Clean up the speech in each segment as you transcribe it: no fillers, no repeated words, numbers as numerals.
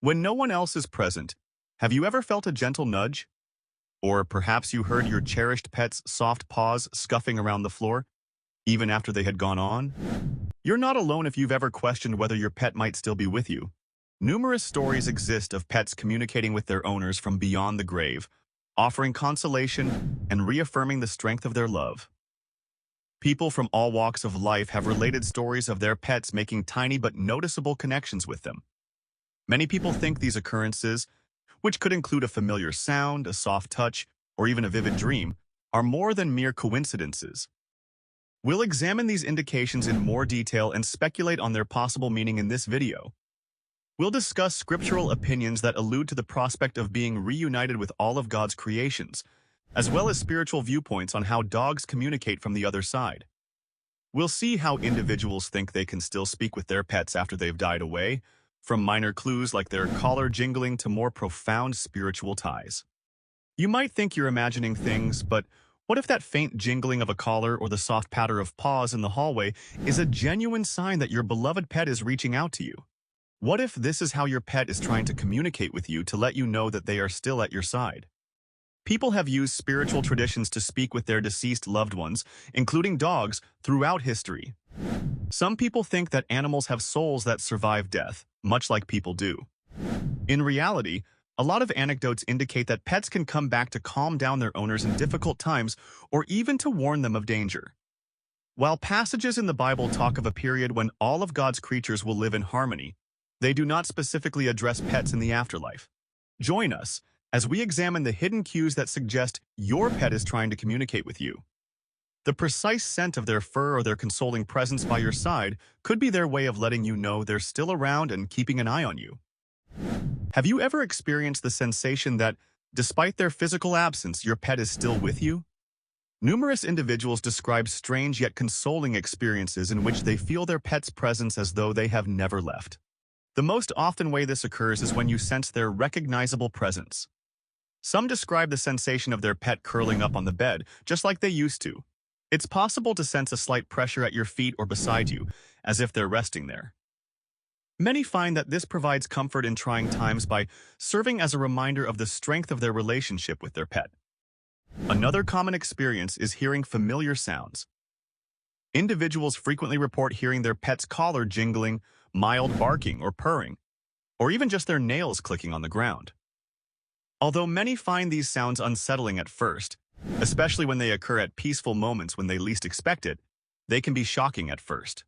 When no one else is present, have you ever felt a gentle nudge? Or perhaps you heard your cherished pet's soft paws scuffing around the floor, even after they had gone on? You're not alone if you've ever questioned whether your pet might still be with you. Numerous stories exist of pets communicating with their owners from beyond the grave, offering consolation and reaffirming the strength of their love. People from all walks of life have related stories of their pets making tiny but noticeable connections with them. Many people think these occurrences, which could include a familiar sound, a soft touch, or even a vivid dream, are more than mere coincidences. We'll examine these indications in more detail and speculate on their possible meaning in this video. We'll discuss scriptural opinions that allude to the prospect of being reunited with all of God's creations, as well as spiritual viewpoints on how dogs communicate from the other side. We'll see how individuals think they can still speak with their pets after they've died away, from minor clues like their collar jingling to more profound spiritual ties. You might think you're imagining things, but what if that faint jingling of a collar or the soft patter of paws in the hallway is a genuine sign that your beloved pet is reaching out to you? What if this is how your pet is trying to communicate with you to let you know that they are still at your side? People have used spiritual traditions to speak with their deceased loved ones, including dogs, throughout history. Some people think that animals have souls that survive death, much like people do. In reality, a lot of anecdotes indicate that pets can come back to calm down their owners in difficult times or even to warn them of danger. While passages in the Bible talk of a period when all of God's creatures will live in harmony, they do not specifically address pets in the afterlife. Join us as we examine the hidden cues that suggest your pet is trying to communicate with you. The precise scent of their fur or their consoling presence by your side could be their way of letting you know they're still around and keeping an eye on you. Have you ever experienced the sensation that, despite their physical absence, your pet is still with you? Numerous individuals describe strange yet consoling experiences in which they feel their pet's presence as though they have never left. The most often way this occurs is when you sense their recognizable presence. Some describe the sensation of their pet curling up on the bed, just like they used to. It's possible to sense a slight pressure at your feet or beside you, as if they're resting there. Many find that this provides comfort in trying times by serving as a reminder of the strength of their relationship with their pet. Another common experience is hearing familiar sounds. Individuals frequently report hearing their pet's collar jingling, mild barking or purring, or even just their nails clicking on the ground. Although many find these sounds unsettling at first, especially when they occur at peaceful moments when they least expect it, they can be shocking at first.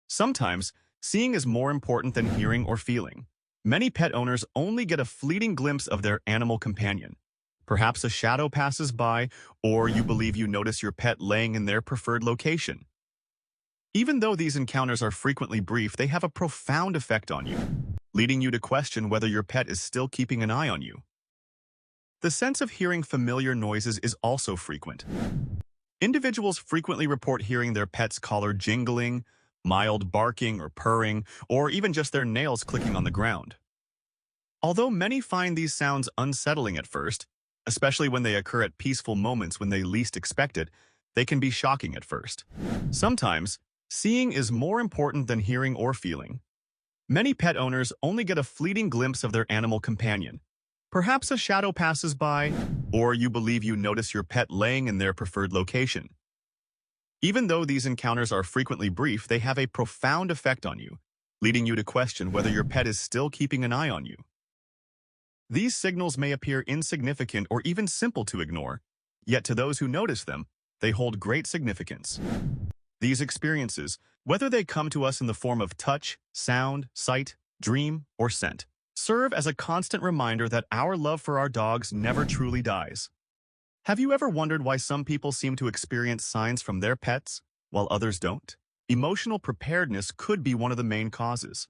Sometimes, seeing is more important than hearing or feeling. Many pet owners only get a fleeting glimpse of their animal companion. Perhaps a shadow passes by, or you believe you notice your pet laying in their preferred location. Even though these encounters are frequently brief, they have a profound effect on you, leading you to question whether your pet is still keeping an eye on you. The sense of hearing familiar noises is also frequent. Individuals frequently report hearing their pet's collar jingling, mild barking or purring, or even just their nails clicking on the ground. Although many find these sounds unsettling at first, especially when they occur at peaceful moments when they least expect it, they can be shocking at first. Sometimes, seeing is more important than hearing or feeling. Many pet owners only get a fleeting glimpse of their animal companion. Perhaps a shadow passes by, or you believe you notice your pet laying in their preferred location. Even though these encounters are frequently brief, they have a profound effect on you, leading you to question whether your pet is still keeping an eye on you. These signals may appear insignificant or even simple to ignore, yet to those who notice them, they hold great significance. These experiences, whether they come to us in the form of touch, sound, sight, dream, or scent, serve as a constant reminder that our love for our dogs never truly dies. Have you ever wondered why some people seem to experience signs from their pets, while others don't? Emotional preparedness could be one of the main causes.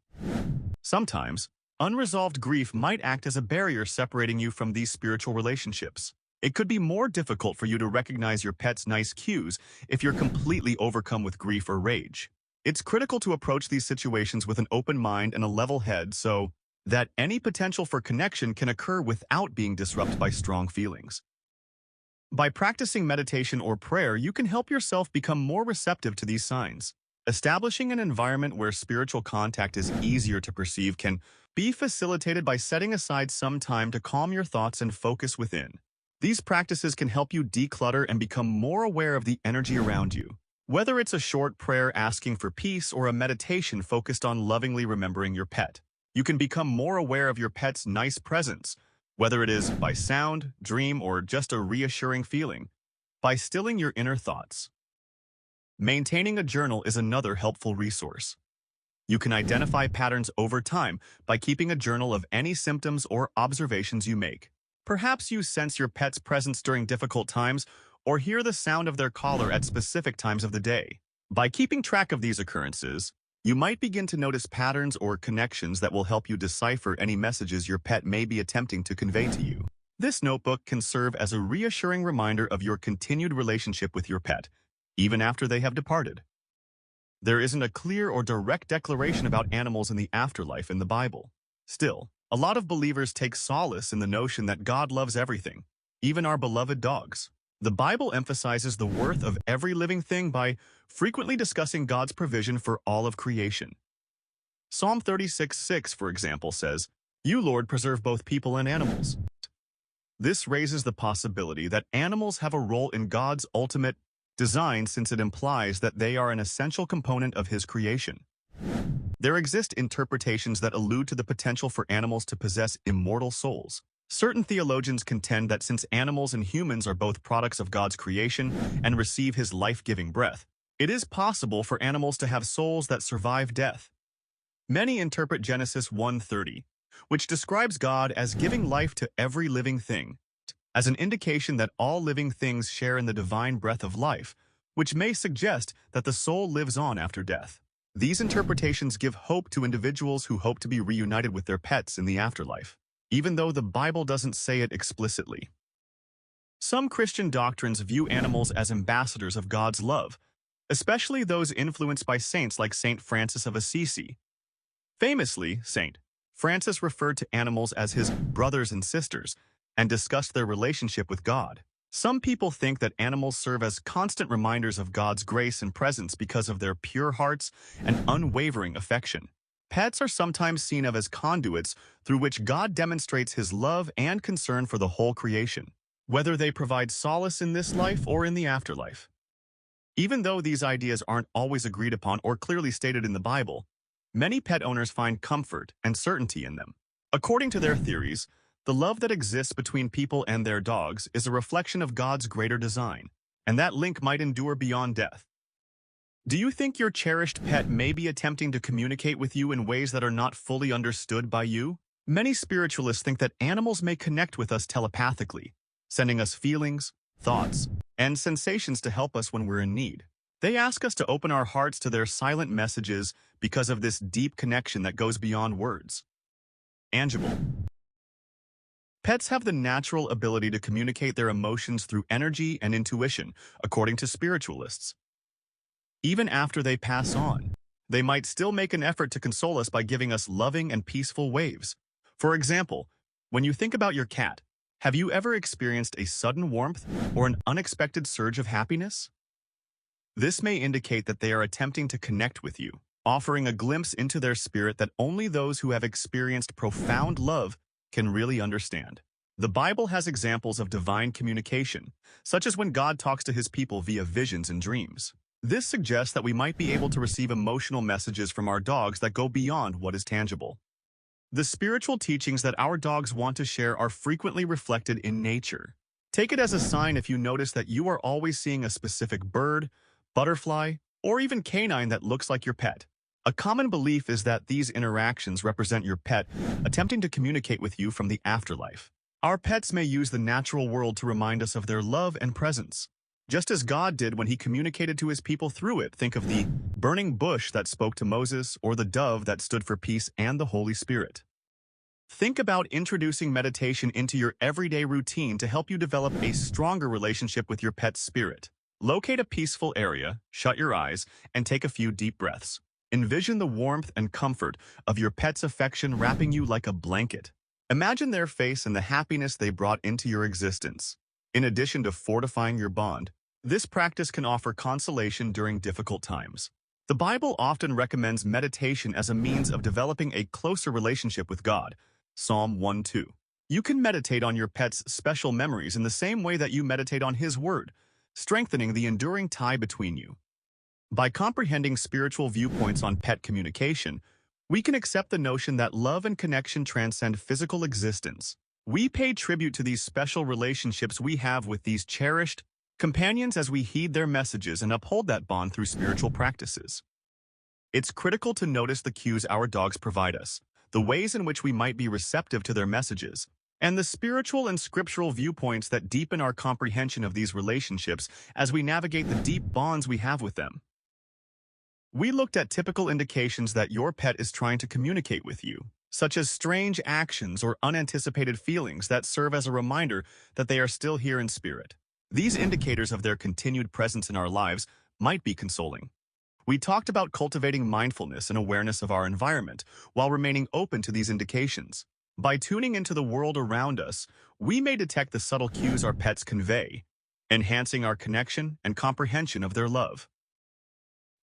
Sometimes, unresolved grief might act as a barrier separating you from these spiritual relationships. It could be more difficult for you to recognize your pet's nice cues if you're completely overcome with grief or rage. It's critical to approach these situations with an open mind and a level head so that any potential for connection can occur without being disrupted by strong feelings. By practicing meditation or prayer, you can help yourself become more receptive to these signs. Establishing an environment where spiritual contact is easier to perceive can be facilitated by setting aside some time to calm your thoughts and focus within. These practices can help you declutter and become more aware of the energy around you. Whether it's a short prayer asking for peace or a meditation focused on lovingly remembering your pet, you can become more aware of your pet's nice presence, whether it is by sound, dream, or just a reassuring feeling, by stilling your inner thoughts. Maintaining a journal is another helpful resource. You can identify patterns over time by keeping a journal of any symptoms or observations you make. Perhaps you sense your pet's presence during difficult times or hear the sound of their collar at specific times of the day. By keeping track of these occurrences, you might begin to notice patterns or connections that will help you decipher any messages your pet may be attempting to convey to you. This notebook can serve as a reassuring reminder of your continued relationship with your pet, even after they have departed. There isn't a clear or direct declaration about animals in the afterlife in the Bible. Still, a lot of believers take solace in the notion that God loves everything, even our beloved dogs. The Bible emphasizes the worth of every living thing by frequently discussing God's provision for all of creation. Psalm 36:6, for example, says, "You, Lord, preserve both people and animals." This raises the possibility that animals have a role in God's ultimate design since it implies that they are an essential component of His creation. There exist interpretations that allude to the potential for animals to possess immortal souls. Certain theologians contend that since animals and humans are both products of God's creation and receive His life-giving breath, it is possible for animals to have souls that survive death. Many interpret Genesis 1:30, which describes God as giving life to every living thing, as an indication that all living things share in the divine breath of life, which may suggest that the soul lives on after death. These interpretations give hope to individuals who hope to be reunited with their pets in the afterlife, even though the Bible doesn't say it explicitly. Some Christian doctrines view animals as ambassadors of God's love, especially those influenced by saints like Saint Francis of Assisi. Famously, Saint Francis referred to animals as his brothers and sisters and discussed their relationship with God. Some people think that animals serve as constant reminders of God's grace and presence because of their pure hearts and unwavering affection. Pets are sometimes seen of as conduits through which God demonstrates His love and concern for the whole creation, whether they provide solace in this life or in the afterlife. Even though these ideas aren't always agreed upon or clearly stated in the Bible, many pet owners find comfort and certainty in them. According to their theories, the love that exists between people and their dogs is a reflection of God's greater design, and that link might endure beyond death. Do you think your cherished pet may be attempting to communicate with you in ways that are not fully understood by you? Many spiritualists think that animals may connect with us telepathically, sending us feelings, thoughts, and sensations to help us when we're in need. They ask us to open our hearts to their silent messages because of this deep connection that goes beyond words. Tangible. Pets have the natural ability to communicate their emotions through energy and intuition, according to spiritualists. Even after they pass on, they might still make an effort to console us by giving us loving and peaceful waves. For example, when you think about your cat, have you ever experienced a sudden warmth or an unexpected surge of happiness? This may indicate that they are attempting to connect with you, offering a glimpse into their spirit that only those who have experienced profound love can really understand. The Bible has examples of divine communication, such as when God talks to His people via visions and dreams. This suggests that we might be able to receive emotional messages from our dogs that go beyond what is tangible. The spiritual teachings that our dogs want to share are frequently reflected in nature. Take it as a sign if you notice that you are always seeing a specific bird, butterfly, or even canine that looks like your pet. A common belief is that these interactions represent your pet attempting to communicate with you from the afterlife. Our pets may use the natural world to remind us of their love and presence, just as God did when He communicated to His people through it. Think of the burning bush that spoke to Moses or the dove that stood for peace and the Holy Spirit. Think about introducing meditation into your everyday routine to help you develop a stronger relationship with your pet's spirit. Locate a peaceful area, shut your eyes, and take a few deep breaths. Envision the warmth and comfort of your pet's affection wrapping you like a blanket. Imagine their face and the happiness they brought into your existence. In addition to fortifying your bond, this practice can offer consolation during difficult times. The Bible often recommends meditation as a means of developing a closer relationship with God. Psalm 1:2. You can meditate on your pet's special memories in the same way that you meditate on His Word, strengthening the enduring tie between you. By comprehending spiritual viewpoints on pet communication, we can accept the notion that love and connection transcend physical existence. We pay tribute to these special relationships we have with these cherished companions as we heed their messages and uphold that bond through spiritual practices. It's critical to notice the cues our dogs provide us, the ways in which we might be receptive to their messages, and the spiritual and scriptural viewpoints that deepen our comprehension of these relationships as we navigate the deep bonds we have with them. We looked at typical indications that your pet is trying to communicate with you, such as strange actions or unanticipated feelings that serve as a reminder that they are still here in spirit. These indicators of their continued presence in our lives might be consoling. We talked about cultivating mindfulness and awareness of our environment while remaining open to these indications. By tuning into the world around us, we may detect the subtle cues our pets convey, enhancing our connection and comprehension of their love.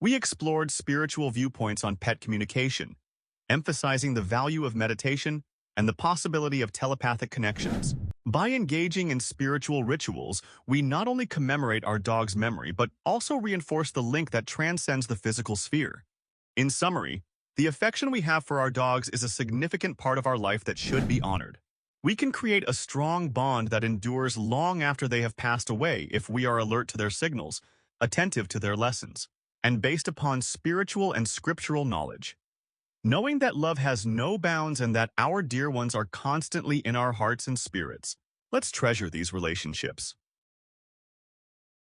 We explored spiritual viewpoints on pet communication, emphasizing the value of meditation and the possibility of telepathic connections. By engaging in spiritual rituals, we not only commemorate our dog's memory, but also reinforce the link that transcends the physical sphere. In summary, the affection we have for our dogs is a significant part of our life that should be honored. We can create a strong bond that endures long after they have passed away if we are alert to their signals, attentive to their lessons, and based upon spiritual and scriptural knowledge. Knowing that love has no bounds and that our dear ones are constantly in our hearts and spirits, let's treasure these relationships.